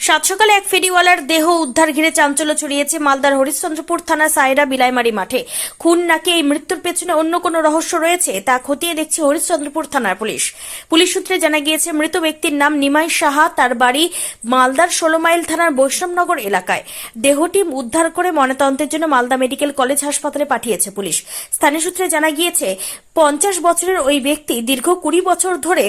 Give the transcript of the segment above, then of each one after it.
সাত সকালে এক ফেরিওয়ালার দেহ উদ্ধার ঘিরে চাঞ্চল্য ছড়িয়েছে মালদার হরিশ্চন্দ্রপুর থানা সায়রা বিলাইমারি মাঠে। খুন নাকি এই মৃত্যুর পেছনে অন্য কোনো রহস্য রয়েছে তা খতিয়ে দেখছে হরিশ্চন্দ্রপুর থানার পুলিশ। পুলিশ সূত্রে জানা গিয়েছে মৃত ব্যক্তির নাম নিমাই সাহা, তার বাড়ি মালদার 16 মাইল থানার বৈষ্ণবনগর এলাকায়। দেহটি উদ্ধার করে ময়নাতদন্তের জন্য মালদা মেডিকেল কলেজ হাসপাতালে পাঠিয়েছে পুলিশ। স্থানীয় সূত্রে জানা গিয়েছে 50 বছরের ওই ব্যক্তি দীর্ঘ 20 বছর ধরে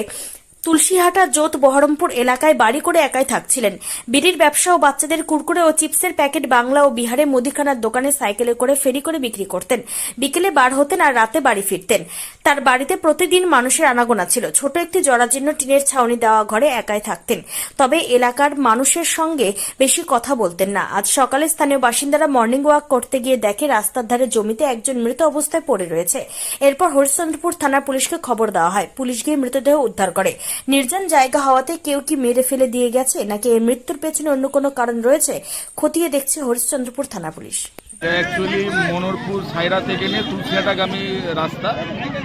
তুলসীহাটা জোত বহরমপুর এলাকায় বাড়ি করে একাই থাকছিলেন। বিড়ির ব্যবসা ও বাচ্চাদের কুরকুরে ও চিপসের প্যাকেট বাংলা ও বিহারে মুদিখানার দোকানে সাইকেলে করে ফেরি করে বিক্রি করতেন। বিকেলে বার হতেন আর রাতে বাড়ি ফিরতেন। তার বাড়িতে প্রতিদিন মানুষের আনাগোনা ছিল। ছোট একটি জরাজীর্ণ টিনের ছাউনি দেওয়া ঘরে একাই থাকতেন। তবে এলাকার মানুষের সঙ্গে বেশি কথা বলতেন না। আজ সকালে স্থানীয় বাসিন্দারা মর্নিং ওয়াক করতে গিয়ে দেখে রাস্তার ধারে জমিতে একজন মৃত অবস্থায় পড়ে রয়েছে। এরপর হরিশ্চন্দ্রপুর থানার পুলিশকে খবর দেওয়া হয়। পুলিশ গিয়ে মৃতদেহ উদ্ধার করে। নির্জন জায়গা হওয়াতে কেউ কি মেরে ফেলে দিয়ে গেছে নাকি এই মৃত্যুর পেছনে অন্য কোনো কারণ রয়েছে খতিয়ে দেখছে হরিশ্চন্দ্রপুর থানা পুলিশ। অ্যাকচুয়ালি মনোরপুর সাইরা থেকে নিয়ে তুলসিয়াটাগামী রাস্তা,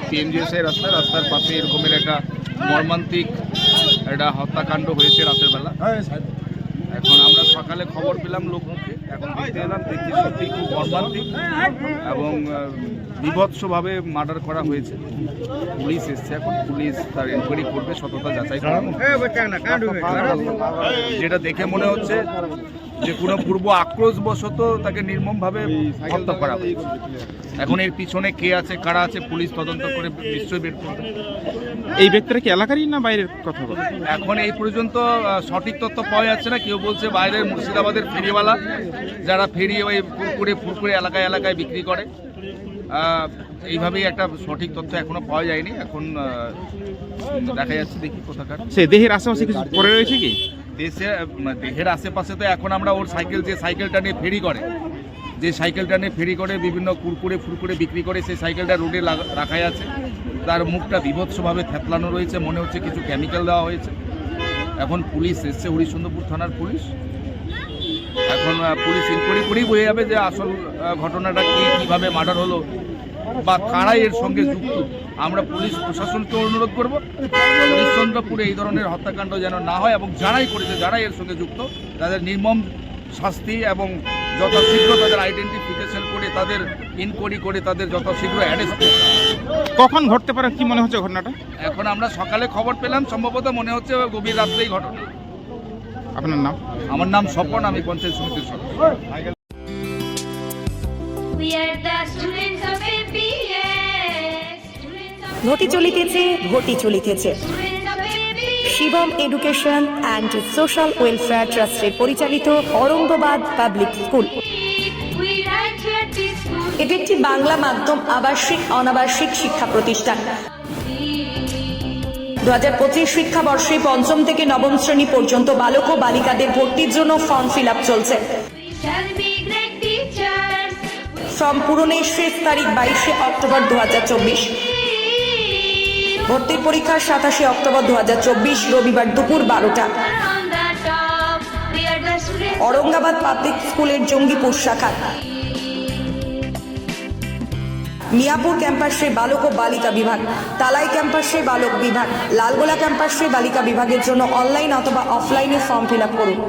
পিএমজিএসআই রাস্তার পাশে এরকমের একটা মর্মান্তিক একটা হত্যাকাণ্ড হয়েছে রাতের বেলা। এখন আমরা সকালে খবর পেলাম লোকমুখে, এখন দেখতে এলাম, দেখতে সত্যি খুব মর্মান্তিক এবং বিভৎসভাবে মার্ডার করা হয়েছে। পুলিশ এসছে, এখন পুলিশ তার এনকোয়ারি করবে, সততা যাচাই করবে। যেটা দেখে মনে হচ্ছে যে কোনো পূর্ব আক্রোশবশত তাকে নির্মমভাবে হত্যা করা হয়েছে। এখন এর পিছনে কে আছে, কারা আছে, পুলিশ তদন্ত করে নিশ্চয়ই বের করবে। এই ব্যক্তিরা কি এলাকারই না বাইরের কথা বলে? এখন এই পর্যন্ত সঠিক তথ্য পাওয়া যাচ্ছে না। কেউ বলছে বাইরের মুর্শিদাবাদের ফেরিওয়ালা, যারা ফেরি ওই ফুরকুরে এলাকায় বিক্রি করে। এইভাবেই একটা সঠিক তথ্য এখনো পাওয়া যায়নি। এখন দেখা যাচ্ছে, দেখি কোথাকার। সে দেহের আশেপাশে কিছু পড়ে রয়েছে কি? দেহের আশেপাশে তো এখন আমরা ওর সাইকেলটা নিয়ে ফেরি করে বিভিন্ন ফুরকুরে বিক্রি করে, সেই সাইকেলটা রোডে রাখাই আছে। তার মুখটা বিভৎসভাবে থেতলানো রয়েছে, মনে হচ্ছে কিছু কেমিক্যাল দেওয়া হয়েছে। এখন পুলিশ এসছে, হরিশ্চন্দ্রপুর থানার পুলিশ। এখন পুলিশ ইনকোয়ারি করেই বোঝা যাবে যে আসল ঘটনাটা কিভাবে মার্ডার হলো বা কারা এর সঙ্গে যুক্ত। আমরা পুলিশ প্রশাসনকে অনুরোধ করব হরিশ্চন্দ্রপুরে এই ধরনের হত্যাকাণ্ড যেন না হয় এবং যারাই করেছে, যারা এর সঙ্গে যুক্ত, তাদের নির্মম শাস্তি এবং যথাশীঘ্র তাদের আইডেন্টিফিকেশন করে, তাদের ইনকোয়ারি করে, তাদের যথাশীঘ্র অ্যারেস্ট করে। কখন ঘটতে পারে, কি মনে হচ্ছে ঘটনাটা? এখন আমরা সকালে খবর পেলাম, সম্ভবত মনে হচ্ছে গভীর রাত্রেই ঘটনা। আপনার নাম? আমার নাম স্বপন, আমি পঞ্চায়েত সমিতির সদস্য। ঘটি চলিতেছে Shivam education and social welfare ট্রাস্টের পরিচালিত অরঙ্গবাদ পাবলিক স্কুল। এটি একটি বাংলা মাধ্যম আবাসিক অনাবাসিক শিক্ষা প্রতিষ্ঠান। 2025 শিক্ষাবর্ষে 5ম থেকে 9ম শ্রেণী পর্যন্ত বালক ও বালিকাদের ভর্তির জন্য ফর্ম ফিল আপ চলছে। ফর্ম পূরণের শেষ তারিখ 22 অক্টোবর 2024। ভর্তির পরীক্ষা 27 অক্টোবর 2024 রবিবার দুপুর 12টা। অরঙ্গাবাদ পাবলিক স্কুলের জঙ্গিপুর শাখা, মিয়াপুর ক্যাম্পাসে বালক ও বালিকা বিভাগ, তালাই ক্যাম্পাসে বালক বিভাগ, লালগোলা ক্যাম্পাসে বালিকা বিভাগের জন্য অনলাইন অথবা অফলাইনে ফর্ম ফিল আপ করুন।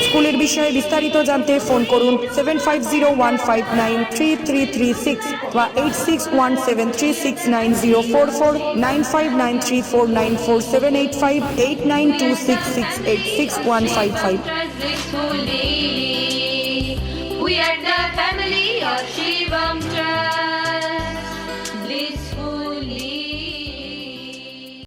স্কুলের বিষয়ে বিস্তারিত জানতে ফোন করুন 7501593336 বা 8617369044, 9593494785, 8926686155। We are the family of Shivam.